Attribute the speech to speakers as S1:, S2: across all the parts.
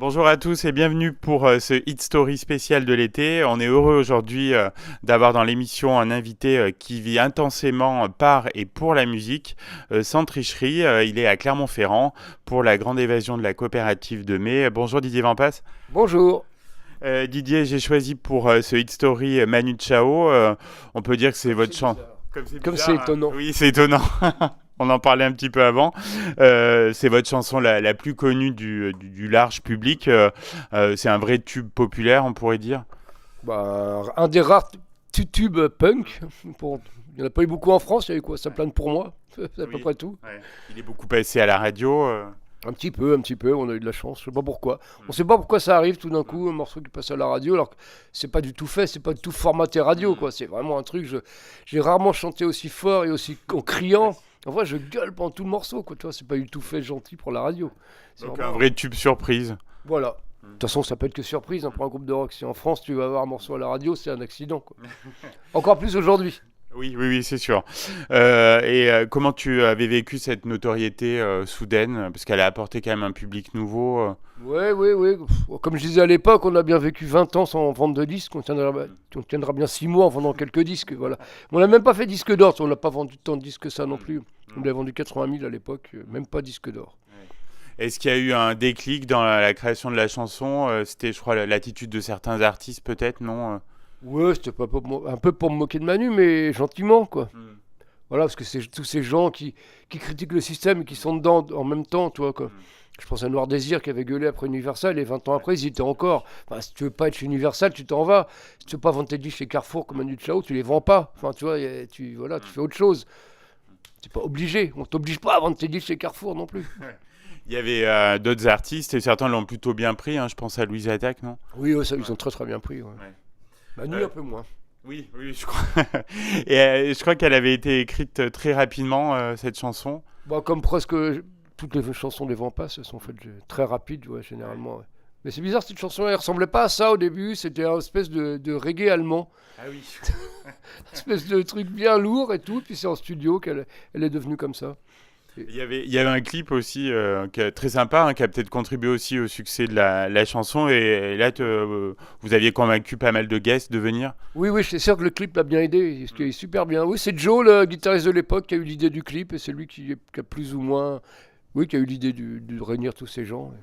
S1: Bonjour à tous et bienvenue pour ce Hit Story spécial de l'été. On est heureux aujourd'hui d'avoir dans l'émission un invité qui vit intensément par et pour la musique, sans tricherie. Il est à Clermont-Ferrand pour la grande évasion de la coopérative de mai. Bonjour Didier Vampas.
S2: Bonjour.
S1: Didier, j'ai choisi pour ce Hit Story Manu Chao. On peut dire que c'est votre chant.
S2: Comme c'est étonnant.
S1: Oui, c'est étonnant. On en parlait un petit peu avant. C'est votre chanson la plus connue du large public. C'est un vrai tube populaire, on pourrait dire.
S2: Un des rares tubes punk. Il n'y en a pas eu beaucoup en France, il y avait quoi? Ça plane pour moi, c'est à peu près tout.
S1: Ouais. Il est beaucoup passé à la radio.
S2: Un petit peu, on a eu de la chance, je sais pas pourquoi. On sait pas pourquoi ça arrive tout d'un coup, un morceau qui passe à la radio, alors que c'est pas du tout fait, c'est pas du tout formaté radio, quoi. C'est vraiment un truc, j'ai rarement chanté aussi fort et aussi en criant. En vrai, je gueule pendant tout le morceau, quoi. Tu vois, c'est pas du tout fait gentil pour la radio. C'est
S1: Donc
S2: vraiment...
S1: un vrai tube surprise.
S2: Voilà. De toute façon, ça peut être que surprise pour un groupe de rock. Si en France, tu vas avoir un morceau à la radio, c'est un accident, quoi. Encore plus aujourd'hui.
S1: Oui, c'est sûr. Comment tu avais vécu cette notoriété soudaine, parce qu'elle a apporté quand même un public nouveau.
S2: Oui. Comme je disais à l'époque, on a bien vécu 20 ans sans vendre de disques. On tiendra bien 6 mois en vendant quelques disques. Voilà. On n'a même pas fait disque d'or. On n'a pas vendu tant de disques que ça non plus. On a vendu 80 000 à l'époque, même pas disque d'or.
S1: Est-ce qu'il y a eu un déclic dans la création de la chanson? C'était, je crois, l'attitude de certains artistes, peut-être, non?
S2: Ouais, c'était pas un peu pour me moquer de Manu, mais gentiment, quoi. Voilà, parce que c'est tous ces gens qui critiquent le système et qui sont dedans en même temps, tu vois, quoi. Je pense à Noir Désir qui avait gueulé après Universal et 20 ans après, ils y étaient encore. Enfin, si tu veux pas être chez Universal, tu t'en vas. Si tu veux pas vendre tes disques chez Carrefour comme Manu Chao, tu les vends pas. Enfin, tu vois, tu fais autre chose. T'es pas obligé. On t'oblige pas à vendre tes disques chez Carrefour non plus.
S1: Il y avait d'autres artistes et certains l'ont plutôt bien pris. Je pense à Louise Attaque, non?
S2: Oui, ça, ils ont très très bien pris. Ouais. Manu, un peu moins.
S1: Oui, je crois. Et je crois qu'elle avait été écrite très rapidement, cette chanson.
S2: Comme presque toutes les chansons des Vampas, elles sont faites très rapides, ouais, généralement. Ouais. Mais c'est bizarre, cette chanson, elle ressemblait pas à ça au début. C'était une espèce de reggae allemand.
S1: Ah oui.
S2: Une espèce de truc bien lourd et tout. Puis c'est en studio qu'elle est devenue comme ça.
S1: Il y avait un clip aussi qui est très sympa, qui a peut-être contribué aussi au succès de la chanson. Et là, vous aviez convaincu pas mal de guests de venir.
S2: Oui, c'est sûr que le clip l'a bien aidé. Ce qui est super bien. Oui, c'est Joe, le guitariste de l'époque, qui a eu l'idée du clip. Et c'est lui qui a plus ou moins... Oui, qui a eu l'idée de réunir tous ces gens.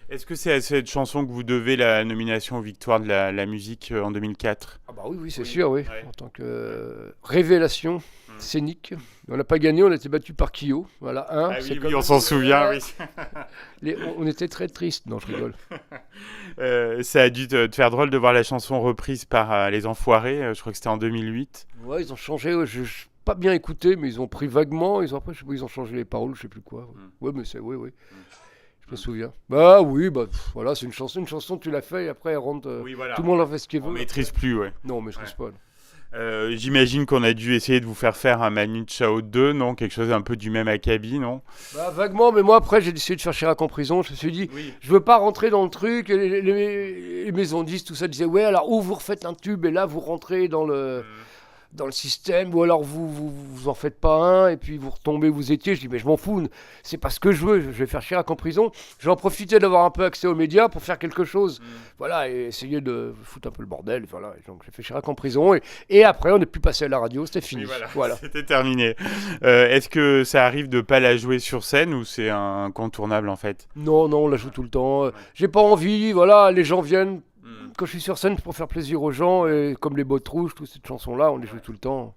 S1: Est-ce que c'est à cette chanson que vous devez la nomination aux Victoires de la musique en 2004?
S2: Ah bah oui, c'est sûr, oui. Ouais. En tant que révélation scénique. On n'a pas gagné, on a été battu par Kyo. Voilà,
S1: on s'en souvient, oui.
S2: On était très tristes. Non, je rigole.
S1: Ça a dû te faire drôle de voir la chanson reprise par Les Enfoirés. Je crois que c'était en 2008.
S2: Ouais, ils ont changé. Je n'ai pas bien écouté, mais ils ont pris vaguement. Après, je sais pas, ils ont changé les paroles, je sais plus quoi. Ouais, mais c'est... Oui. Je me souviens. Voilà, c'est une chanson, tu l'as fait et après elle rentre.
S1: Voilà.
S2: Tout le monde en fait ce qu'il veut.
S1: On maîtrise plus, ouais.
S2: Non, on maîtrise pas.
S1: J'imagine qu'on a dû essayer de vous faire un Manu Chao 2, non? Quelque chose un peu du même acabit, non?
S2: Vaguement, mais moi après j'ai décidé de faire Chirac en prison. Je me suis dit, je veux pas rentrer dans le truc. Et les maisons 10, tout ça disaient, ouais, alors où vous refaites un tube et là vous rentrez dans le système, ou alors vous en faites pas un et puis vous retombez où vous étiez. Je dis mais je m'en fous, c'est pas ce que je veux, je vais faire Chirac en prison. Je vais en profiter d'avoir un peu accès aux médias pour faire quelque chose, voilà, et essayer de foutre un peu le bordel, voilà. Et donc j'ai fait Chirac en prison et après on n'est plus passé à la radio, c'était fini. Voilà.
S1: C'était terminé. Est-ce que ça arrive de pas la jouer sur scène ou c'est un incontournable en fait?
S2: Non, on la joue tout le temps. J'ai pas envie, voilà, les gens viennent. Quand je suis sur scène, c'est pour faire plaisir aux gens, et comme les bottes rouges, toutes ces chansons-là, on les joue tout le temps.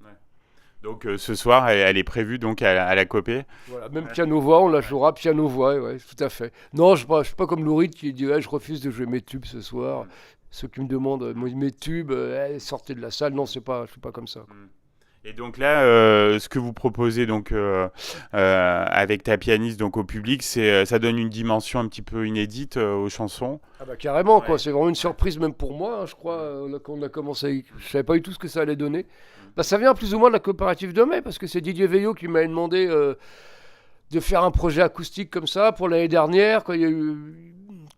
S1: Donc ce soir, elle est prévue donc à la Copé.
S2: Voilà, même piano-voix, on la jouera piano-voix, ouais, tout à fait. Non, je ne suis pas comme Louride qui dit je refuse de jouer mes tubes ce soir. Ceux qui me demandent mes tubes, sortez de la salle. Non, je suis pas comme ça.
S1: Et donc là, ce que vous proposez donc avec ta pianiste donc au public, ça donne une dimension un petit peu inédite aux chansons.
S2: Ah bah carrément, quoi. C'est vraiment une surprise même pour moi, je crois, quand on a commencé. Je savais pas du tout ce que ça allait donner. Ça vient plus ou moins de la coopérative de mai, parce que c'est Didier Veillot qui m'a demandé de faire un projet acoustique comme ça pour l'année dernière, quand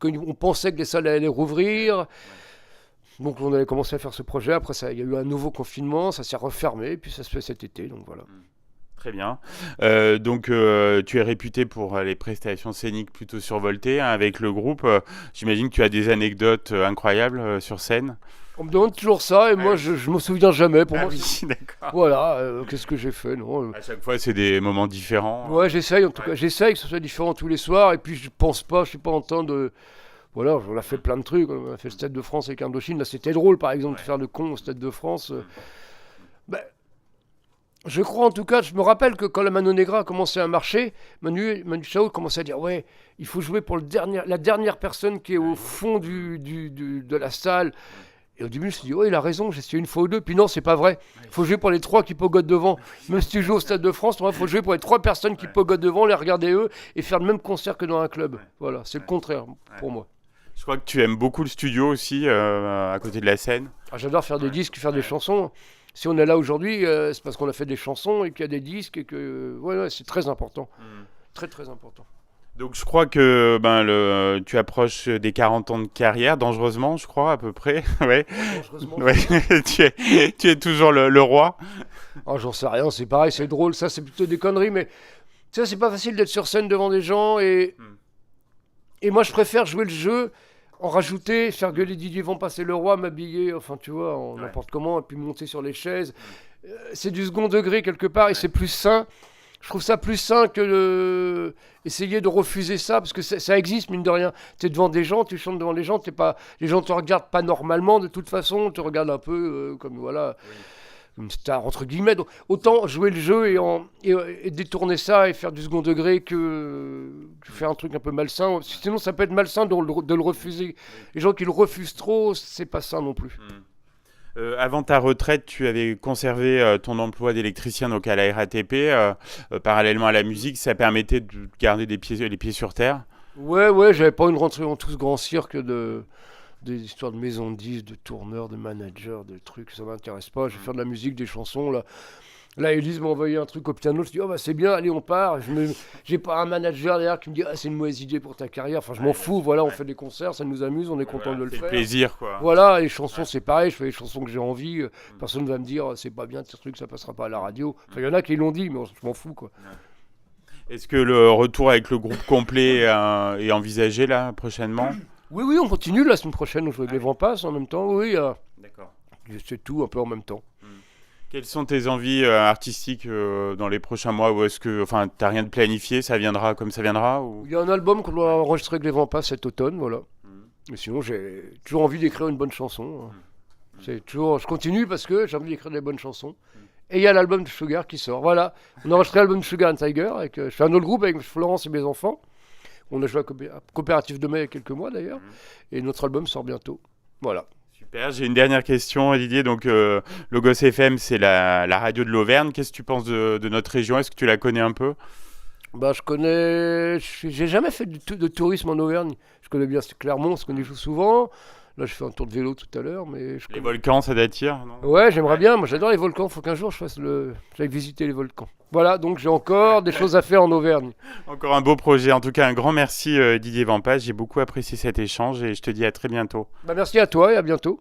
S2: on pensait que les salles allaient rouvrir. Donc on avait commencé à faire ce projet, après il y a eu un nouveau confinement, ça s'est refermé, puis ça se fait cet été, donc voilà.
S1: Très bien. Donc, tu es réputé pour les prestations scéniques plutôt survoltées hein, avec le groupe. J'imagine que tu as des anecdotes incroyables sur scène.
S2: On me demande toujours ça et moi je me souviens jamais. Pour moi,
S1: oui, d'accord.
S2: Voilà, qu'est-ce que j'ai fait non
S1: À chaque fois, c'est des moments différents.
S2: Ouais, j'essaye en tout cas. J'essaye que ce soit différent tous les soirs et puis je pense pas, je suis pas en train de. Voilà, on a fait plein de trucs. On a fait le Stade de France avec Indochine. Là, c'était drôle par exemple de faire le con au Stade de France. Ben, je crois en tout cas, je me rappelle que quand la Mano Negra a commencé à marcher, Manu Chao commençait à dire ouais, il faut jouer pour la dernière personne qui est au fond de la salle. Et au début, je me suis dit, oh, il a raison, j'ai essayé une fois ou deux. Puis non, c'est pas vrai. Il faut jouer pour les 3 qui pogotent devant. Même si tu joues au Stade de France, il faut jouer pour les 3 personnes qui pogotent devant, les regarder eux et faire le même concert que dans un club. Voilà, c'est le contraire pour moi.
S1: Je crois que tu aimes beaucoup le studio aussi, à côté de la scène.
S2: Ah, j'adore faire des disques, faire des chansons. Si on est là aujourd'hui, c'est parce qu'on a fait des chansons et qu'il y a des disques et que ouais, c'est très important. Très, très important.
S1: Donc je crois que tu approches des 40 ans de carrière, dangereusement, je crois, à peu près. Ouais.
S2: Dangereusement.
S1: Ouais. tu es toujours le roi.
S2: Oh, j'en sais rien, c'est pareil, c'est drôle. Ça, c'est plutôt des conneries, mais ça, c'est pas facile d'être sur scène devant des gens. Et moi, je préfère jouer le jeu, en rajouter, faire gueuler Didier Van Passer le roi, m'habiller, enfin, tu vois, n'importe comment, et puis monter sur les chaises. C'est du second degré quelque part, et c'est plus sain. Je trouve ça plus sain que essayer de refuser ça, parce que ça existe, mine de rien. Tu es devant des gens, tu chantes devant les gens, les gens ne te regardent pas normalement, de toute façon, ils te regardent un peu comme, voilà, une star, entre guillemets. Donc, autant jouer le jeu et détourner ça et faire du second degré que faire un truc un peu malsain. Sinon, ça peut être malsain de le refuser. Les gens qui le refusent trop, c'est pas ça non plus.
S1: Avant ta retraite, tu avais conservé ton emploi d'électricien donc à la RATP, parallèlement à la musique. Ça permettait de garder les pieds sur terre.
S2: Ouais, j'avais pas une rentrée dans tout ce grand cirque des histoires de maisons de disques, de tourneurs, de managers, de trucs. Ça m'intéresse pas. Je vais faire de la musique, des chansons là. Là, Élise m'a envoyé un truc au piano. Je dis, oh bah c'est bien, allez, on part. J'ai pas un manager derrière qui me dit, ah, c'est une mauvaise idée pour ta carrière. Enfin, je m'en fous. Voilà, on fait des concerts, ça nous amuse, on est content de le faire.
S1: C'est plaisir, quoi.
S2: Voilà, les chansons, c'est pareil. Je fais les chansons que j'ai envie. Personne ne va me dire, c'est pas bien, ce truc, ça passera pas à la radio. Enfin, il y en a qui l'ont dit, mais je m'en fous, quoi.
S1: Est-ce que le retour avec le groupe complet est envisagé là prochainement ?
S2: Oui, on continue la semaine prochaine. On joue avec les Vampas en même temps. Oui,
S1: d'accord.
S2: C'est tout un peu en même temps.
S1: Quelles sont tes envies artistiques dans les prochains mois ou est-ce que, enfin, t'as rien de planifié, ça viendra comme ça viendra ou...
S2: Il y a un album qu'on doit enregistrer avec les Vampas cet automne, voilà. Mais sinon, j'ai toujours envie d'écrire une bonne chanson. C'est toujours, je continue parce que j'ai envie d'écrire des bonnes chansons. Et il y a l'album de Sugar qui sort. Voilà, on a enregistré l'album de Sugar and Tiger. Je fais un autre groupe avec Florence et mes enfants. On a joué à Coopérative de Mai il y a quelques mois d'ailleurs. Et notre album sort bientôt. Voilà.
S1: Super, j'ai une dernière question Didier. Donc Logos FM, c'est la radio de l'Auvergne. Qu'est-ce que tu penses de notre région ? Est-ce que tu la connais un peu ?
S2: Bah, je connais. J'ai jamais fait de tourisme en Auvergne. Je connais bien Clermont, parce qu'on y joue souvent. Là, je fais un tour de vélo tout à l'heure, mais
S1: les volcans, ça t'attire, non ?
S2: Ouais, j'aimerais bien. Moi, j'adore les volcans. Faut qu'un jour j'aille visiter les volcans. Voilà, donc j'ai encore des choses à faire en Auvergne.
S1: Encore un beau projet. En tout cas, un grand merci Didier Vampas. J'ai beaucoup apprécié cet échange et je te dis à très bientôt.
S2: Bah, merci à toi et à bientôt.